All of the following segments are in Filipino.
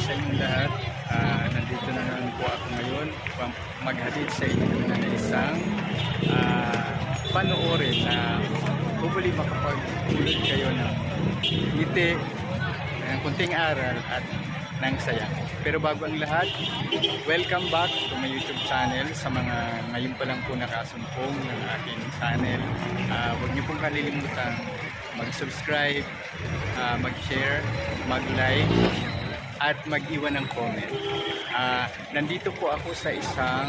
sa inyong lahat. Nandito na naman po ako ngayon maghatid sa inyo na isang panoorin na hopefully makapag-ulot kayo ng ngiti, ng kunting aral at ng saya. Pero bago ang lahat, welcome back to my YouTube channel. Sa mga ngayon pa lang po nakasumpong ng aking channel, huwag niyo pong kalilimutan mag-subscribe, mag-share, mag-like at mag-iwan ng comment. Nandito po ako sa isang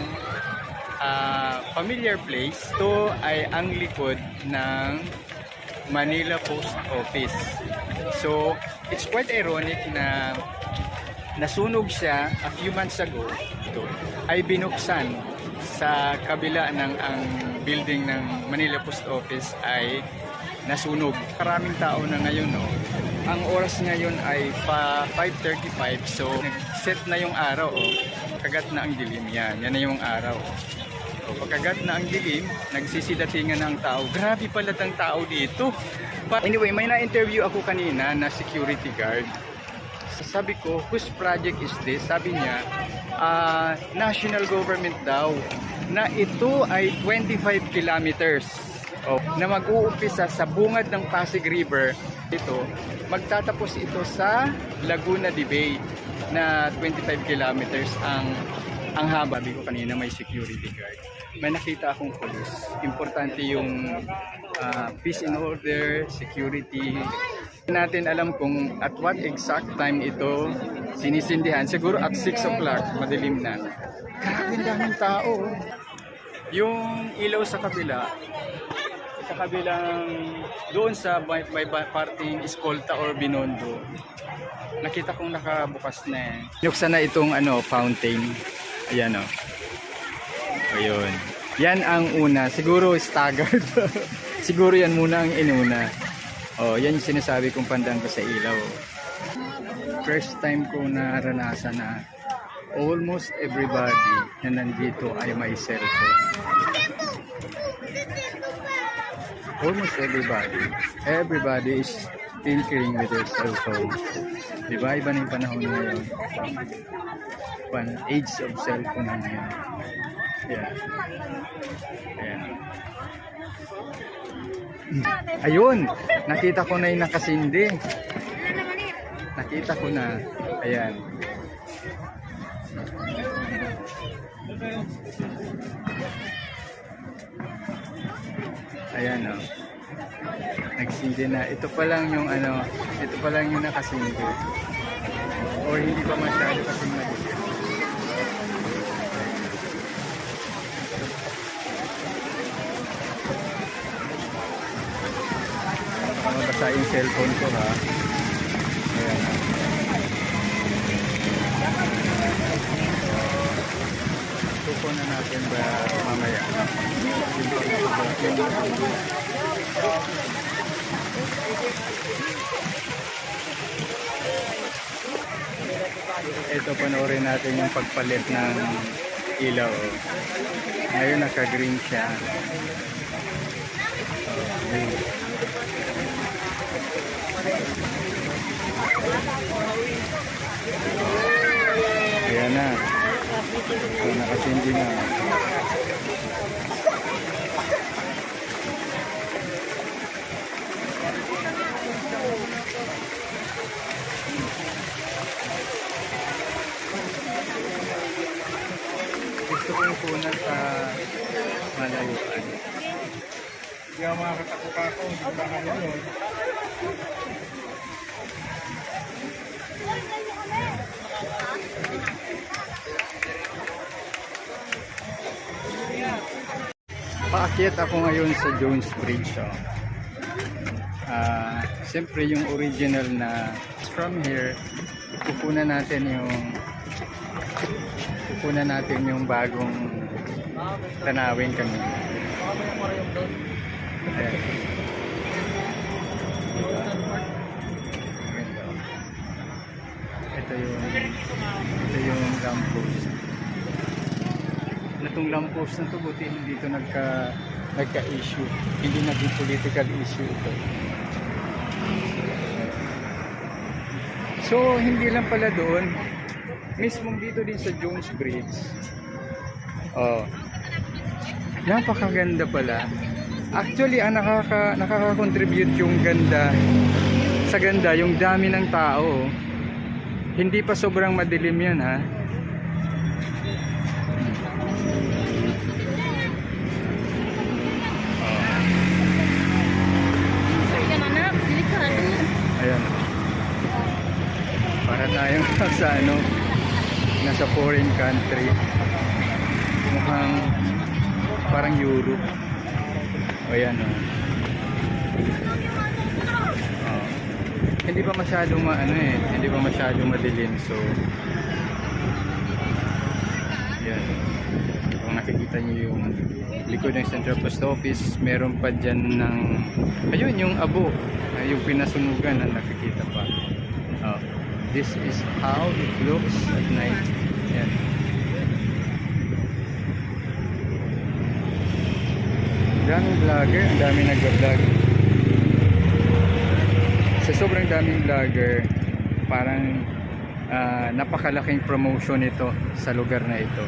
familiar place. Ito ay ang likod ng Manila Post Office. So, it's quite ironic na nasunog siya a few months ago. Ito ay binuksan sa kabila ng ang building ng Manila Post Office ay nasunog. Maraming tao na ngayon, no? Ang oras ngayon ay 5:35, so nag-set na yung araw, oh. Kagat na ang dilim yan. Yan na yung araw. So, pagkagat na ang dilim, nagsisidatingan ng tao. Grabe pala ng tao dito. Anyway, may na-interview ako kanina na security guard. Sabi ko, whose project is this? Sabi niya, national government daw, na ito ay 25 kilometers. Na mag-uumpisa sa bungad ng Pasig River. Ito, magtatapos ito sa Laguna de Bay na 25 kilometers ang haba. Sabi ko kanina may security guard. May nakita akong police. Importante yung peace and order, security. Natin alam kung at what exact time ito sinisindihan. Siguro at 6 o'clock, madilim na. Grabe daming tao. Yung ilaw sa kabila, sa kabilang doon sa may parting Escolta or Binondo, nakita kong nakabukas na yan. Nuksan na itong fountain. Ayan, ayun. Yan ang una. Siguro staggered. Siguro yan muna ang inuna. Yan yung sinasabi kong pandang ko sa ilaw. First time ko naranasan na almost everybody na nandito ay may cellphone. Almost everybody is tinkering with their cellphone. Diba? Iba na yung panahon ngayon. Age of cellphone na ngayon. Yeah. Ayan. Ayun! Nakita ko na yung nakasindi. Nakita ko na. Ayan. Ayan, nagsindi na. Ito pa lang yung ito pa lang yung nakasindi. Or hindi pa masyado kasing madilim. Mabasa yung cellphone ko, ha. Ayan, tuko na natin ba mamaya. Ito, panoorin natin yung pagpalit ng ilaw. Ngayon naka-green siya. Ayan na. Nakasindi na. Gusto ko yung punan sa malayuan. Hindi ako makakatakot ako. Hindi ba kanya yun? Paakyat ako ngayon sa Jones Bridge. Siyempre yung original na from here, kukunan natin yung bagong tanawin kanina. Ayan. Ito yung lamppost. Itong lamppost na ito, buti hindi ito nagka-issue. Hindi naging political issue ito. So, hindi lang pala doon. mismong dito din sa Jones Bridge. Oh. Napakaganda pala. Actually, ang nakaka-contribute yung ganda sa ganda, yung dami ng tao. Hindi pa sobrang madilim yan, ha. Ayan. Para tayong sa ano, nasa foreign country. Mukhang parang Europe. Ayan, oh. Oh. Hindi pa masyadong hindi pa masyadong madilim, so yan. Kung nakikita niyo yung likod ng Central Post Office, meron pa dyan ng ayun, yung abo, yung pinasunugan na nakikita pa. Oh. This is how it looks at night. Yan. Daming vlogger, ang daming nagba-vlog. Sa sobrang daming vlogger, parang napakalaking promotion ito sa lugar na ito.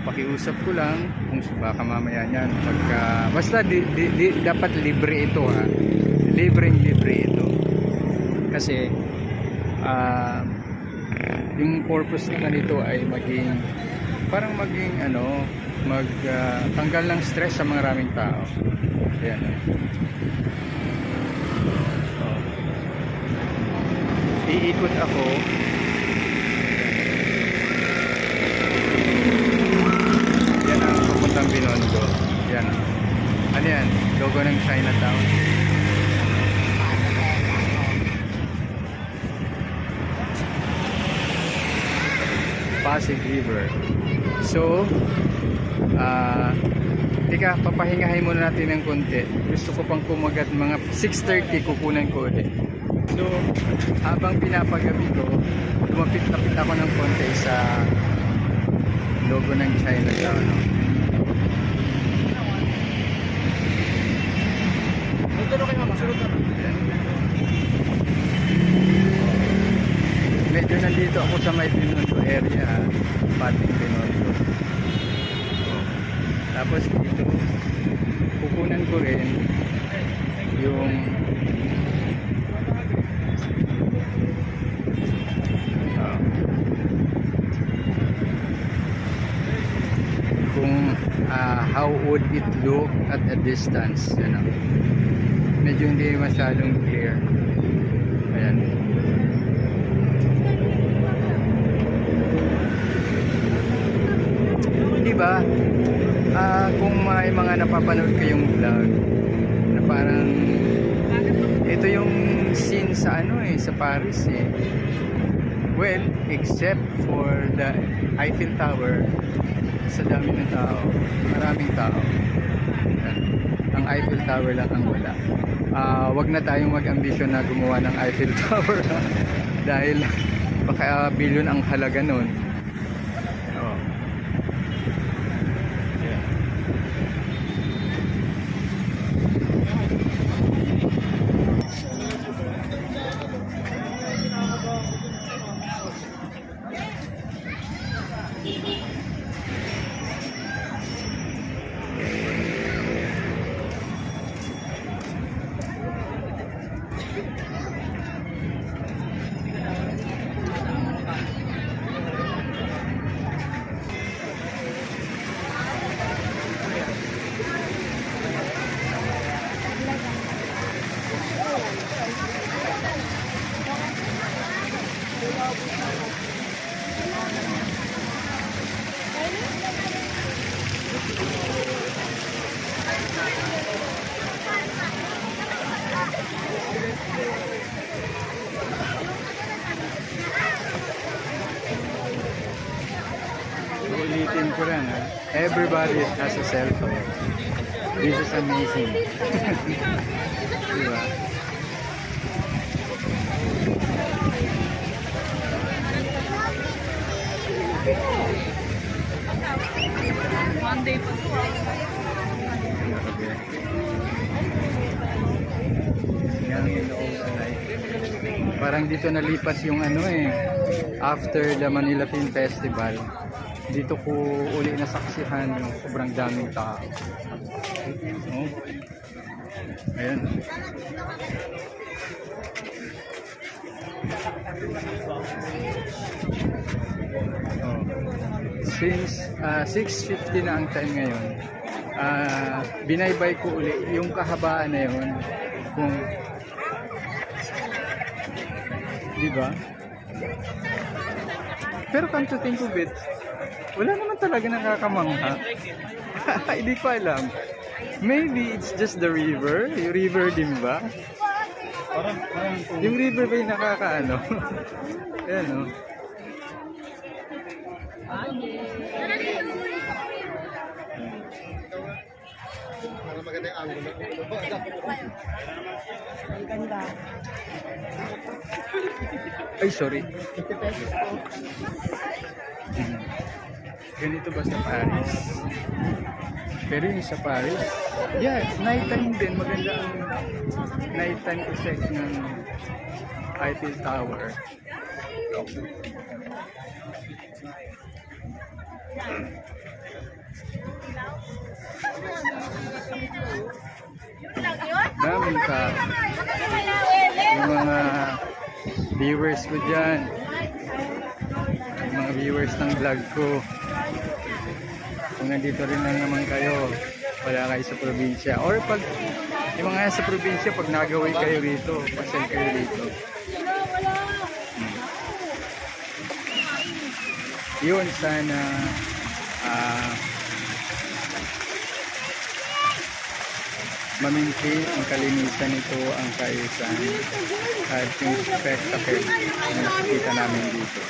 Pakiusap ko lang kung baka mamaya niyan pagka basta dapat libre ito, ha. Libre ito. Kasi yung purpose naman nito ay maging tanggal ng stress sa maraming tao. Ayan. So, iikot ako. Yan ang papuntang Binondo. Yan. Ano yan? Logo ng Chinatown. Pasig River. So, tika, papahingahin muna natin ng konti. Gusto ko pang kumagat, mga 6:30 kukunan ko ulit. So, habang pinapagabi ko, lumapit-lapit ako ng konti sa logo ng Chinatown. No? Medyo nandito ako sa may Binondo area, Pating Binondo. Tapos dito, kukunan ko rin yung how would it look at a distance, you know? Medyo hindi masyadong clear. Ayan. Diba? Kung may mga napapanood kayong vlog na parang ito yung scene sa sa Paris, eh. Well, except for the Eiffel Tower, sa dami ng tao, maraming tao. Ang Eiffel Tower lang ang wala. Wag na tayong mag-ambisyon na gumawa ng Eiffel Tower dahil baka bilyon ang halaga nun. Ulitin ko lang, ha? Everybody has a cell phone. This is amazing. Diba? Monday pa. Yan ang loob sa life. Parang dito nalipat yung ano eh, after the Manila Film Festival. Dito ko uli nasaksihan yung sobrang daming tao. Oh. Ayan. Oh. Since 6:50 na ang time ngayon, binaybay ko uli yung kahabaan na yun. Kung di ba? Pero come to think of it, wala naman talaga nakakamangha. Hindi ko alam. Maybe it's just the river. Yung river din ba? Yung river ba yung nakakaano? Ayan o. Ay, sorry. Ganito ba sa Paris? Pero yung sa Paris, yeah, nighttime din. Maganda ang nighttime effect ng Eiffel Tower. Daming tao. Yung mga viewers ko dyan, yung mga viewers ng vlog ko, kung nandito rin lang naman kayo, wala kayo sa probinsya, or pag yung mga sa probinsya, pag nagawin kayo rito, pasal kayo rito. Yun, sana mamintain ang kalinisan nito, ang kaayusan at yung spectacle na nakikita namin dito.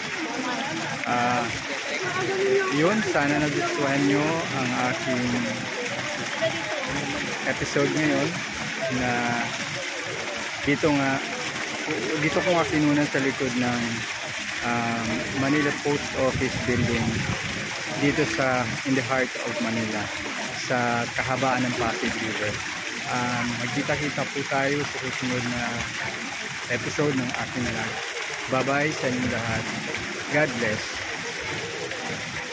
Yun, sana nagustuhan nyo ang aking episode ngayon na dito ko nga kinunan sa likod ng Manila Post Office building dito in the heart of Manila, sa kahabaan ng Pasig River. Magkita-kita po tayo sa susunod na episode ng aking vlog. Bye bye sa inyong lahat. God bless.